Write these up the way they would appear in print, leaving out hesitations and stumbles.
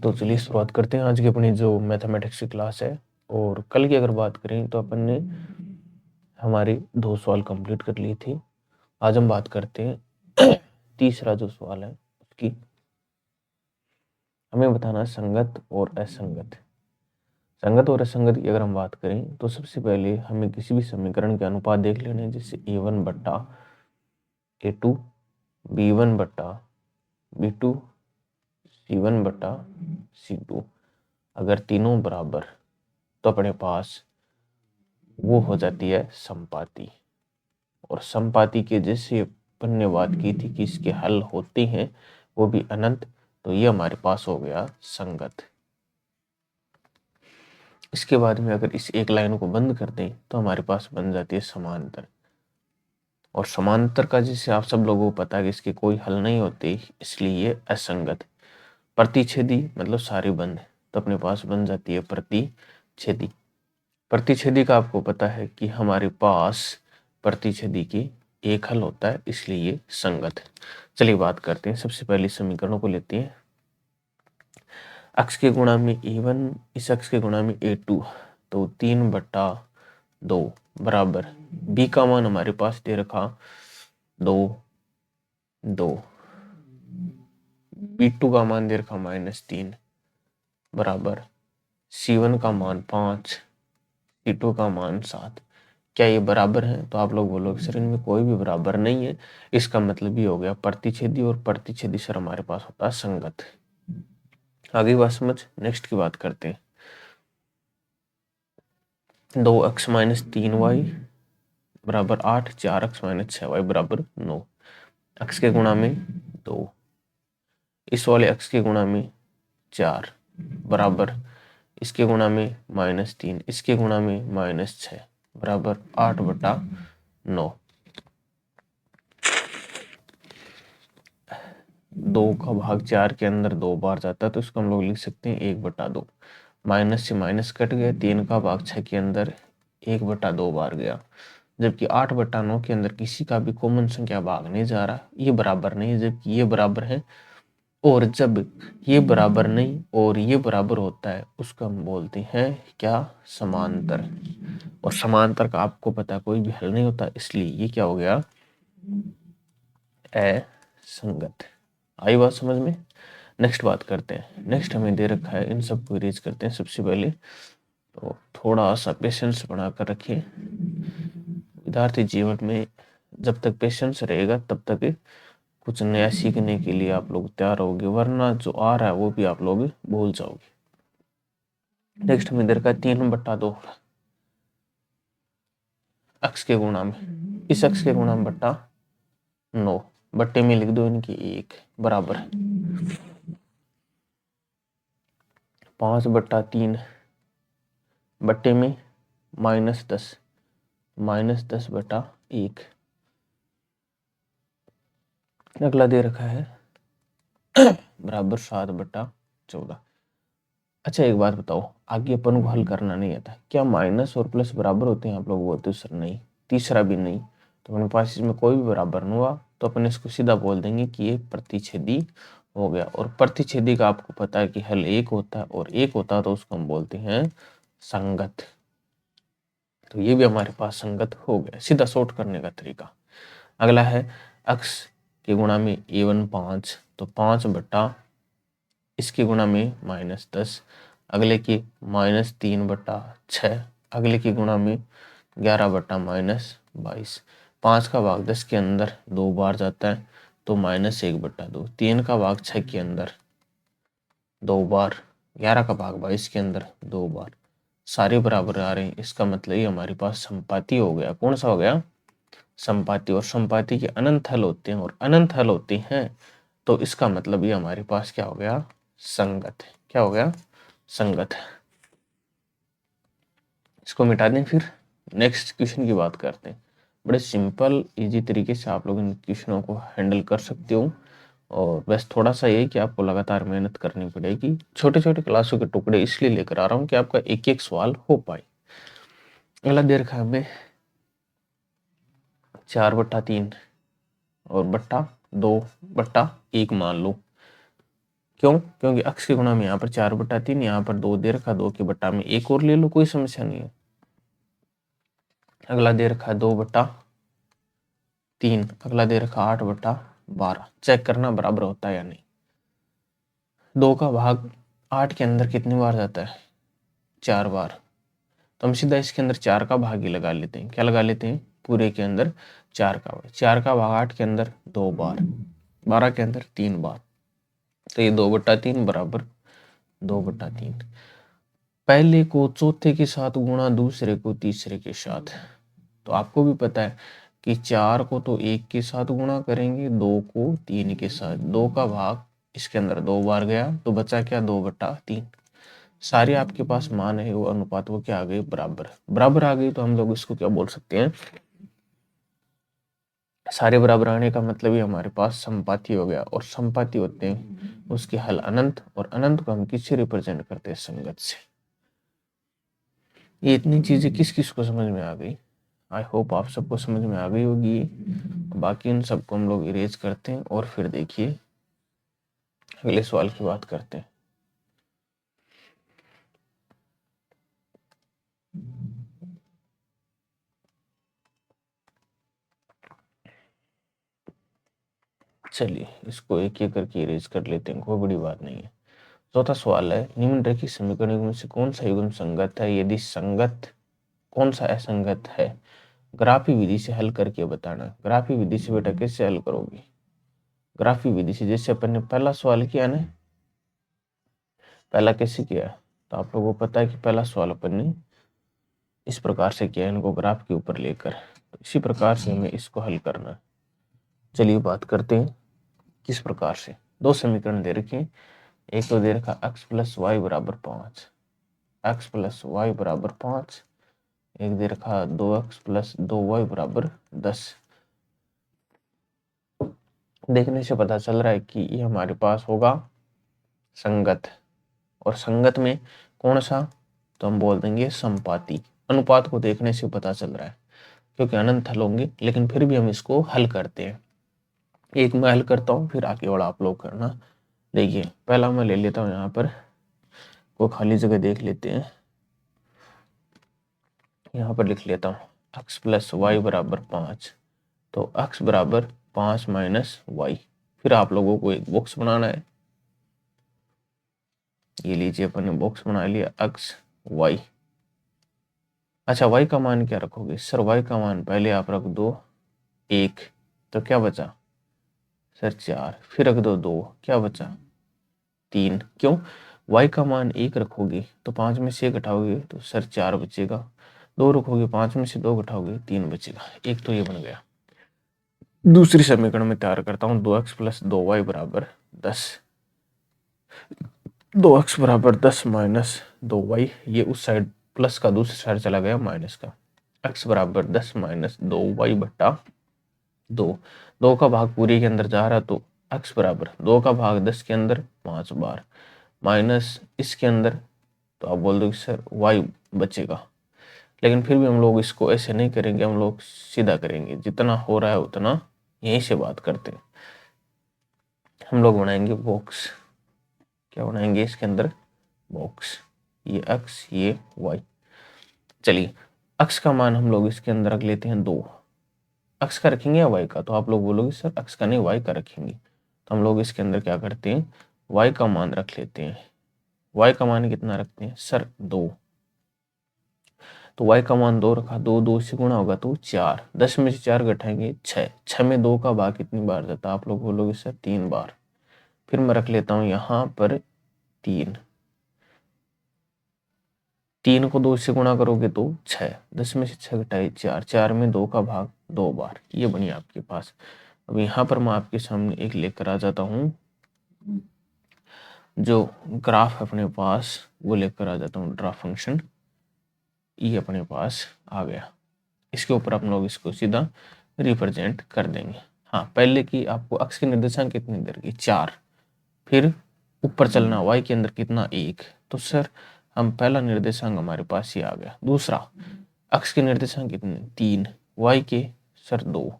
तो चलिए शुरुआत करते हैं आज की अपनी जो मैथमेटिक्स की क्लास है। और कल की अगर बात करें तो अपन ने हमारी 2 सवाल कंप्लीट कर ली थी। आज हम बात करते हैं तीसरा जो सवाल है उसकी। हमें बताना है संगत और असंगत। संगत और असंगत की अगर हम बात करें तो सबसे पहले हमें किसी भी समीकरण के अनुपात देख लेने हैं, जैसे a1 बट्टा a2, b1 बट्टा b2, c1 बट्टा c2। अगर तीनों बराबर तो अपने पास वो हो जाती है संपाती। और संपाती के जैसे अपन ने बात की थी कि इसके हल होते हैं वो भी अनंत, तो ये हमारे पास हो गया संगत। इसके बाद में अगर इस एक लाइन को बंद कर दें तो हमारे पास बन जाती है समांतर। और समांतर का जैसे आप सब लोगों को पता है कि इसके कोई हल नहीं होते, इसलिए ये असंगत। प्रतिच्छेदी मतलब सारे बंद, तो अपने पास बन जाती है प्रतिच्छेदी। प्रतिच्छेदी का आपको पता है कि हमारे पास प्रतिच्छेदी की एक हल होता है, इसलिए ये संगत है। चलिए बात करते हैं, सबसे पहले समीकरणों को लेते हैं। अक्ष के गुणा में a1, इस अक्ष के गुणा में a2, तो 3/2 बराबर b का मान हमारे पास दे रखा 2, 2, b2 का मान दे रखा -3 बराबर c1 का मान 5, c2 का मान 7। क्या ये बराबर है? तो आप लोग बोलोगे सर इनमें कोई भी बराबर नहीं है। इसका मतलब ये हो गया प्रतिच्छेदी, और प्रतिच्छेदी सर हमारे पास होता है संगत। आगे बात समझ, नेक्स्ट की बात करते हैं। 2x - 3y बराबर 8, 4x - 6y बराबर 9। x के गुणा में 2, इस वाले x के गुणा में 4 बराबर इसके गुणा में -3, इसके गुणा में -6 बराबर 8/9। 2 का भाग 4 के अंदर 2 बार जाता है, तो इसको हम लोग लिख सकते हैं 1/2। माइनस से माइनस कट गया, 3 का भाग 6 के अंदर 1/2 बार गया, जबकि 8/9 के अंदर किसी का भी कॉमन संख्या भाग नहीं जा रहा। ये बराबर नहीं है, जबकि ये बराबर है। और जब ये बराबर नहीं और ये बराबर होता है उसको हम बोलते हैं क्या? समांतर। और समांतर का आपको पता है कोई भी हल नहीं होता, इसलिए ये क्या हो गया? असंगत। आई बात समझ में? नेक्स्ट बात करते हैं। नेक्स्ट हमें दे रखा है, इन सबको इरेज करते हैं सबसे पहले। तो थोड़ा सा पेशेंस बनाकर रखिए। विद्यार्थी जीवन में जब तक पेशेंस रहेगा तब तक कुछ नया सीखने के लिए आप लोग तैयार होगे, वरना जो आ रहा है वो भी आप लोग भूल जाओगे। नेक्स्ट हमें दे रखा है 3/2 अक्ष के गुणा में, इस अक्ष के गुणा में बट्टा 9, बट्टे में लिख दो इनकी 1 बराबर 5/3 बट्टे में -10, -10/1। अगला दे रखा है बराबर 7/14। अच्छा एक बात बताओ, आगे अपन को हल करना नहीं आता, क्या माइनस और प्लस बराबर होते हैं? आप लोग बोलते हो सर नहीं, तीसरा भी नहीं। तो अपने पास इसमें कोई भी बराबर नहीं हुआ, तो अपन इसको सीधा बोल देंगे कि ये प्रतिच्छेदी हो गया। और प्रतिच्छेदी का आपको पता है कि हल एक होता है, और एक होता है तो उसको हम बोलते हैं संगत। तो ये भी हमारे पास संगत हो गया, सीधा शॉर्ट करने का तरीका। अगला है अक्ष के गुणा में a1 5, तो 5 इसके गुणा में -10, अगले की -3/6, अगले की गुणा में 11/-22। 5 का भाग 10 के अंदर 2 बार जाता है, तो -1/2। 3 का भाग 6 के अंदर 2 बार, 11 का भाग 22 के अंदर 2 बार, सारे बराबर आ रहे हैं। इसका मतलब ये हमारे पास संपाती हो गया। कौन सा हो गया? संपाती। और संपाती के अनंत हल होते हैं, और अनंत हल होते हैं तो इसका मतलब ये हमारे पास क्या हो गया? संगत है। क्या हो गया? संगत है। इसको मिटा दें, फिर नेक्स्ट क्वेश्चन की बात करते हैं। बड़े सिंपल इजी तरीके से आप लोग इन क्वेश्चनों को हैंडल कर सकते हो, और बस थोड़ा सा ये कि आपको लगातार मेहनत करनी पड़ेगी। छोटे छोटे क्लासों के टुकड़े इसलिए लेकर आ रहा हूँ कि आपका एक एक सवाल हो पाए। अगला दे रखा है हमें 4/3 और बट्टा 2/1 मान लो क्यों? क्योंकि अक्स के गुणा में यहाँ पर 4/3, यहाँ पर 2 दे रखा, 2 के बट्टा में 1 और ले लो, कोई समस्या नहीं है। अगला दे रखा है 2/3, अगला दे रखा 8/12। चेक करना बराबर होता है या नहीं। 2 का भाग 8 के अंदर कितनी बार जाता है? 4 बार। तो हम सीधा इसके अंदर 4 का भाग ही लगा लेते हैं। क्या लगा लेते हैं? पूरे के अंदर 4 का भाग। 4 का भाग 8 के अंदर 2 बार, 12 के अंदर 3 बार। तो ये 2/3 बराबर 2/3। पहले को चौथे के साथ गुणा, दूसरे को तीसरे के साथ। तो आपको भी पता है कि 4 को तो 1 के साथ गुणा करेंगे, 2 को 3 के साथ। 2 का भाग इसके अंदर 2 बार गया, तो बचा क्या? 2/3। सारे आपके पास मान है वो अनुपात वो क्या आ गई? बराबर। बराबर आ गई तो हम लोग इसको क्या बोल सकते हैं? सारे बराबर आने का मतलब ही हमारे पास समपाती हो गया, और समपाती होते हैं उसके हल अनंत, और अनंत को हम किससे रिप्रेजेंट करते हैं? संगत से। ये इतनी चीजें किस किस को समझ में आ गई? आई होप आप सबको समझ में आ गई होगी। बाकी इन सबको हम लोग इरेज करते हैं और फिर देखिए अगले सवाल की बात करते हैं। चलिए इसको एक एक करके इरेज कर लेते हैं, कोई बड़ी बात नहीं है। चौथा सवाल है, निम्नलिखित समीकरणों में से कौन सा युग्म संगत है? यदि संगत, कौन सा असंगत है? ग्राफी विधि से हल करके बताना। ग्राफी विधि से बेटा कैसे हल करोगे? ग्राफी विधि से जैसे अपन ने पहला सवाल किया ना, पहला कैसे किया? तो आप लोगों को पता है कि पहला सवाल अपन ने इस प्रकार से किया, इनको ग्राफ के ऊपर लेकर। तो इसी प्रकार से हमें इसको हल करना है। चलिए बात करते हैं किस प्रकार से। दो समीकरण दे रखे हैं। एक तो दे रखा x + y = 5, x + y = 5। एक दे रखा 2x + 2y = 10। देखने से पता चल रहा है कि ये हमारे पास होगा संगत, और संगत में कौन सा? तो हम बोल देंगे समपाती। अनुपात को देखने से पता चल रहा है क्योंकि अनंत हल होंगे, लेकिन फिर भी हम इसको हल करते हैं। एक मैं हल करता हूँ, फिर आगे वाला आप लोग करना। देखिए पहला मैं ले लेता हूँ, यहाँ पर कोई खाली जगह देख लेते हैं। यहाँ पर लिख लेता हूँ x + y = 5। तो x = 5 - y। फिर आप लोगों को एक बॉक्स बनाना है। ये लीजिए अपन ने बॉक्स बना लिया x y। अच्छा y का मान क्या रखोगे? सर y का मान पहले आप रख दो 1, तो क्या बचा? सर 4। फिर रख दो 2, क्या बचा? 3। क्यों? y का मान 1 रखोगे तो 5 में से 1 घटाओगे तो सर 4 बचेगा। 2 रखोगे, 5 में से 2 घटाओगे 3 बचेगा। एक तो ये बन गया। दूसरी समीकरण में तैयार करता हूँ 2x + 2y = 10। 2x = 10 - 2y। ये उस साइड प्लस का, दूसरी साइड चला गया माइनस का। x = 10 - 2y / 2। 2 का भाग पूरे के अंदर जा रहा, तो x = 2 का भाग 10 के अंदर 5 बार, माइनस इसके अंदर, तो आप बोल दो कि सर y बचेगा। लेकिन फिर भी हम लोग इसको ऐसे नहीं करेंगे, हम लोग सीधा करेंगे। जितना हो रहा है उतना यहीं से बात करते हैं। हम लोग बनाएंगे बॉक्स। क्या बनाएंगे इसके अंदर? बॉक्स। ये x, ये y। चलिए x का मान हम लोग इसके अंदर रख लेते हैं 2। x का रखेंगे या y का? तो आप लोग बोलोगे सर x का नहीं y का रखेंगे। तो हम लोग इसके अंदर क्या करते हैं? y का मान रख लेते हैं। y का मान कितना रखते हैं? सर 2। तो y का मान 2 रखा, 2 2 से गुणा होगा तो 4। 10 में से 4 घटाएंगे 6। 6 में 2 का भाग कितनी बार जाता? आप लोग बोलोगे सर 3 बार। फिर मैं रख लेता हूँ यहाँ पर 3। 3 को 2 से गुणा करोगे तो 6। 10 में से 6 घटाए 4। 4 में 2 का भाग 2 बार। ये बनी आपके पास। अब यहाँ पर मैं आपके सामने एक लेकर आ जाता हूँ, जो ग्राफ अपने पास वो लेकर आ जाता हूँ, ड्रा फंक्शन। ये अपने पास आ गया। इसके ऊपर हम लोग इसको सीधा रिप्रेजेंट कर देंगे। हाँ पहले की आपको अक्ष के निर्देशांक कितनी देर की? 4। फिर ऊपर चलना y के अंदर कितना? 1। तो सर हम पहला निर्देशांक हमारे पास ही आ गया। दूसरा अक्ष के निर्देशांक कितने? 3। y के सर 2।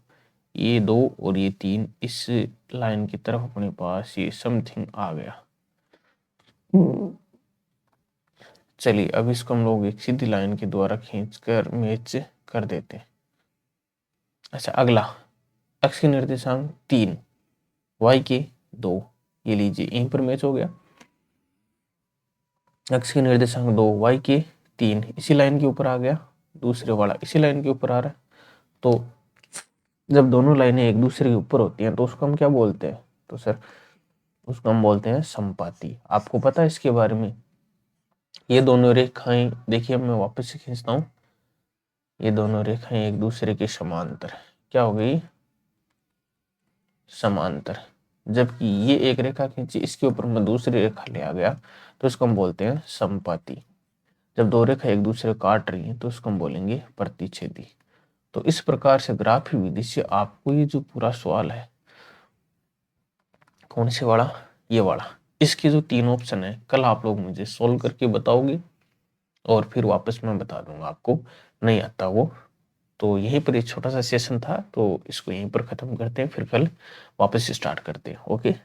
ये 2 और ये 3, इस लाइन की तरफ अपने पास ये समथिंग आ गया। चलिए अब इसको हम लोग एक सीधी लाइन के द्वारा खींचकर मैच कर देते हैं। अच्छा अगला x के निर्देशांक 3 y के 2, ये लीजिए यहीं पर मैच हो गया। x के निर्देशांक 2 y के 3 इसी लाइन के ऊपर आ गया, दूसरे वाला इसी लाइन के ऊपर आ रहा है। तो जब दोनों लाइनें एक दूसरे के ऊपर होती हैं तो उसको हम क्या बोलते हैं? तो सर उसको हम बोलते हैं समपाती। आपको पता है इसके बारे में? ये दोनों रेखाएं देखिए, मैं वापस से खींचता हूं, ये दोनों रेखाएं एक दूसरे के समांतर, क्या हो गई? समांतर। जबकि ये एक रेखा खींची, इसके ऊपर मैं दूसरी रेखा ले आ गया, तो इसको हम बोलते हैं समपाती। जब दो रेखा एक दूसरे को काट रही हैं तो उसको हम बोलेंगे प्रतिच्छेदी। तो इस प्रकार से ग्राफी विधि से आपको ये जो पूरा सवाल है, कौन से वाला? ये वाला, इसके जो 3 ऑप्शन है कल आप लोग मुझे सोल्व करके बताओगे और फिर वापस मैं बता दूंगा आपको, नहीं आता वो। तो यहीं पर एक छोटा सा सेशन था, तो इसको यहीं पर खत्म करते हैं, फिर कल वापस स्टार्ट करते हैं। ओके।